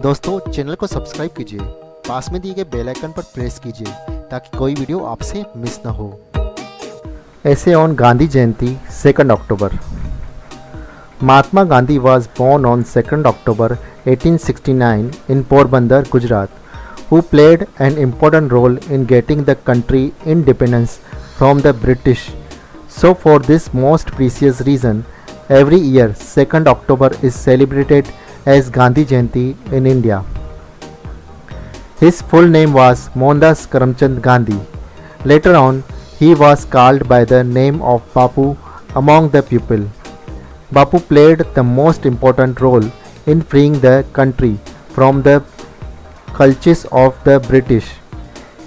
दोस्तों चैनल को सब्सक्राइब कीजिए, पास में दिए गए बेल आइकन पर प्रेस कीजिए ताकि कोई वीडियो आपसे मिस ना हो। ऐसे on Gandhi Jayanti 2 October। Mahatma Gandhi was born on 2 October 1869 in Porbandar, Gujarat, who played an important role in getting the country independence from the British. So for this most precious reason, every year 2 October is celebrated as Gandhi Jayanti in India. His full name was Mohandas Karamchand Gandhi. Later on, he was called by the name of Bapu among the people. Bapu played the most important role in freeing the country from the clutches of the British.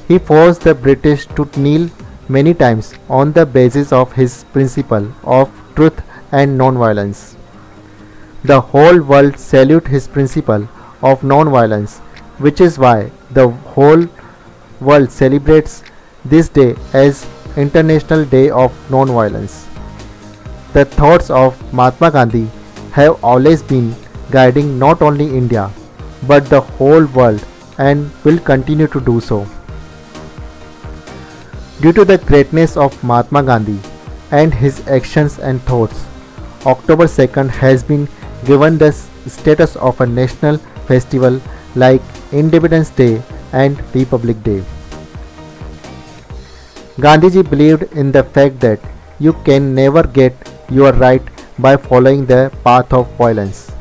He forced the British to kneel many times on the basis of his principle of truth and non-violence. The whole world salute his principle of non-violence, which is why the whole world celebrates this day as International Day of Non-Violence. The thoughts of Mahatma Gandhi have always been guiding not only India but the whole world and will continue to do so. Due to the greatness of Mahatma Gandhi and his actions and thoughts, October 2nd has been given the status of a national festival like Independence Day and Republic Day. Gandhiji believed in the fact that you can never get your right by following the path of violence.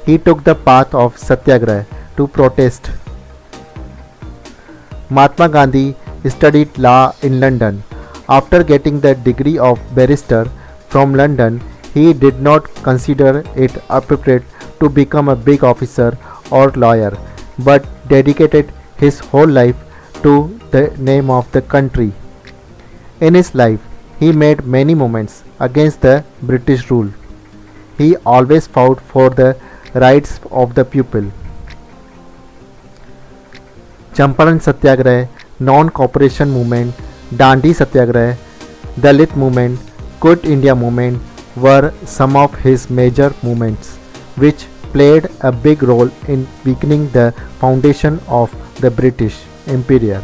He took the path of Satyagraha to protest. Mahatma Gandhi studied law in London. After getting the degree of barrister from London, he did not consider it appropriate to become a big officer or lawyer, but dedicated his whole life to the name of the country. In his life, he made many movements against the British rule. He always fought for the rights of the people. Champaran Satyagraha, Non-Cooperation Movement, Dandi Satyagraha, Dalit Movement, Quit India Movement were some of his major movements, which played a big role in weakening the foundation of the British Empire.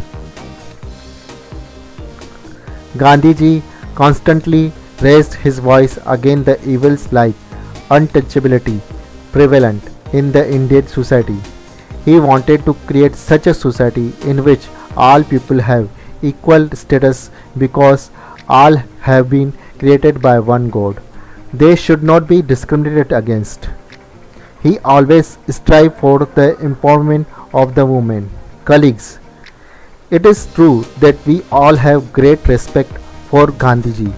Gandhiji constantly raised his voice against the evils like untouchability prevalent in the Indian society. He wanted to create such a society in which all people have equal status because all have been created by one God. They should not be discriminated against. He always strived for the empowerment of the women. Colleagues, it is true that we all have great respect for Gandhiji,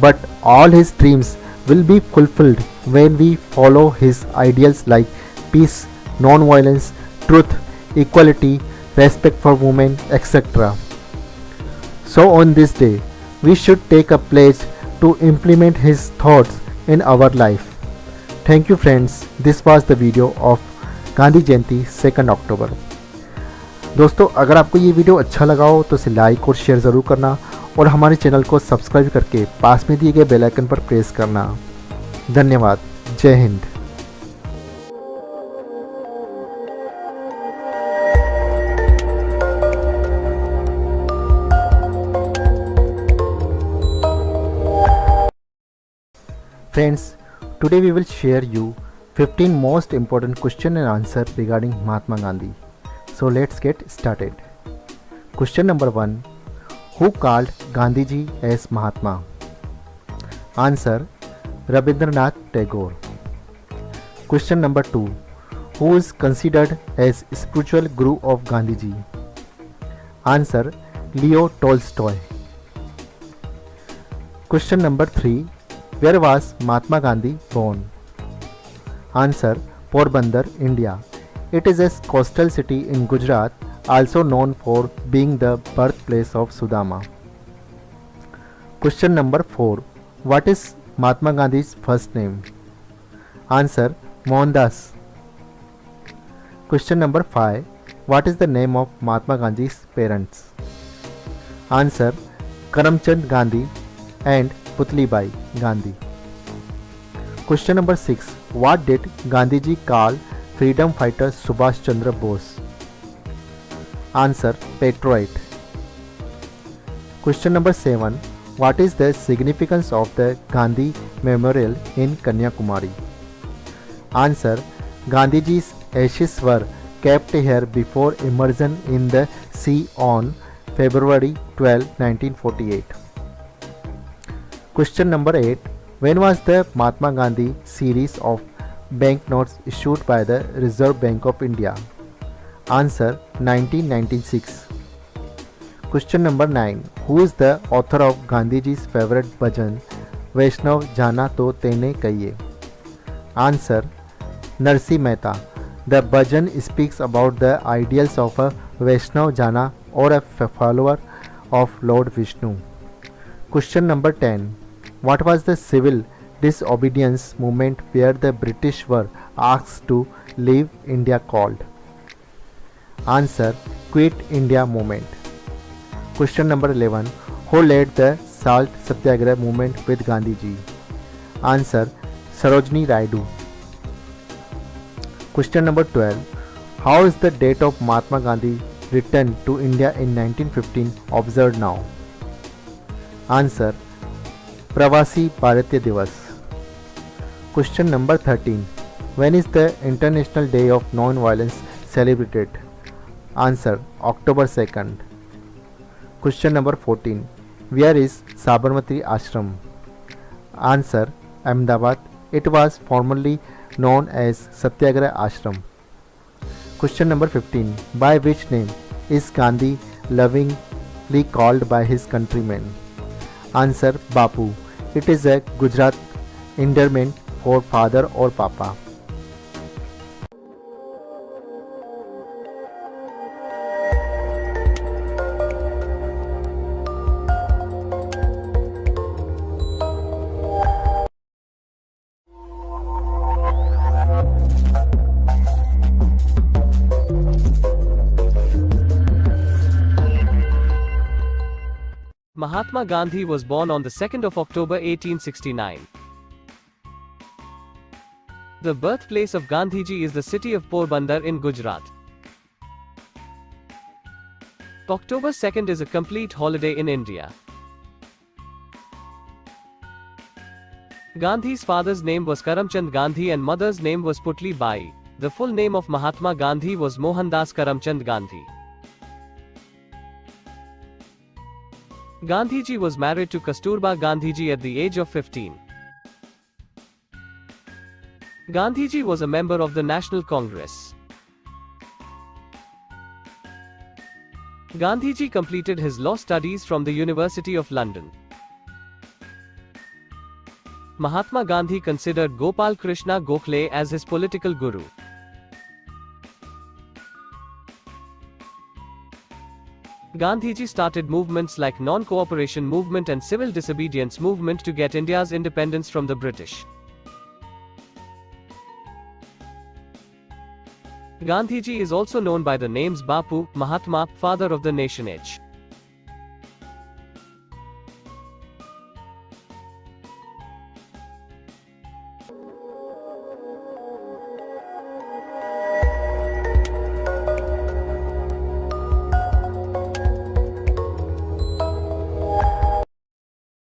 but all his dreams will be fulfilled when we follow his ideals like peace, non-violence, truth, equality, respect for women, etc. So on this day, we should take a pledge to implement his thoughts in our life. Thank you friends, this was the video of Gandhi Jayanti 2 October. दोस्तों अगर आपको ये video अच्छा लगा हो तो इसे like और शेयर ज़रूर करना और हमारे चैनल को सब्सक्राइब करके पास में दिए गए बेल आइकन पर प्रेस करना। धन्यवाद। जय Hind. Friends, today we will share you 15 most important question and answer regarding Mahatma Gandhi. So let's get started. Question number 1. Who called Gandhiji as Mahatma? Answer: Rabindranath Tagore. Question number 2. Who is considered as spiritual guru of Gandhiji? Answer: Leo Tolstoy. Question number 3. Where was Mahatma Gandhi born? Answer: Porbandar, India. It is a coastal city in Gujarat, also known for being the birthplace of Sudama. Question number 4. What is Mahatma Gandhi's first name? Answer: Mohandas. Question number 5. What is the name of Mahatma Gandhi's parents? Answer: Karamchand Gandhi and Putlibai Gandhi. Question number 6. What did Gandhiji call freedom fighter Subhash Chandra Bose? Answer: patriot. Question number 7. What is the significance of the Gandhi Memorial in Kanyakumari? Answer: Gandhiji's ashes were kept here before immersion in the sea on February 12, 1948. Question number 8. When was the Mahatma Gandhi series of banknotes issued by the Reserve Bank of India? Answer: 1996. Question number 9. Who is the author of Gandhiji's favorite bhajan Vaishnav Jana To Tene Kahiye? Answer: Narsi Mehta. The bhajan speaks about the ideals of a Vaishnav Jana or a follower of Lord Vishnu. Question number 10. What was the civil disobedience movement where the British were asked to leave India called? Answer: Quit India movement. Question number 11. Who led the Salt Satyagraha movement with Gandhiji? Answer: Sarojini Naidu. Question number 12. How is the date of Mahatma Gandhi return to India in 1915 observed now? Answer: Pravasi Bharatiya Divas. Question number 13. When is the International Day of Non-Violence celebrated? Answer: October 2nd. Question number 14. Where is Sabarmati Ashram? Answer: Ahmedabad. It was formerly known as Satyagraha Ashram. Question number 15. By which name is Gandhi lovingly called by his countrymen? Answer: Bapu. It is a Gujarat endearment for father or papa. Mahatma Gandhi was born on the 2nd of October 1869. The birthplace of Gandhiji is the city of Porbandar in Gujarat. October 2nd is a complete holiday in India. Gandhi's father's name was Karamchand Gandhi and mother's name was Putli Bai. The full name of Mahatma Gandhi was Mohandas Karamchand Gandhi. Gandhiji was married to Kasturba Gandhiji at the age of 15. Gandhiji was a member of the National Congress. Gandhiji completed his law studies from the University of London. Mahatma Gandhi considered Gopal Krishna Gokhale as his political guru. Gandhiji started movements like non-cooperation movement and civil disobedience movement to get India's independence from the British. Gandhiji is also known by the names Bapu, Mahatma, father of the nation age.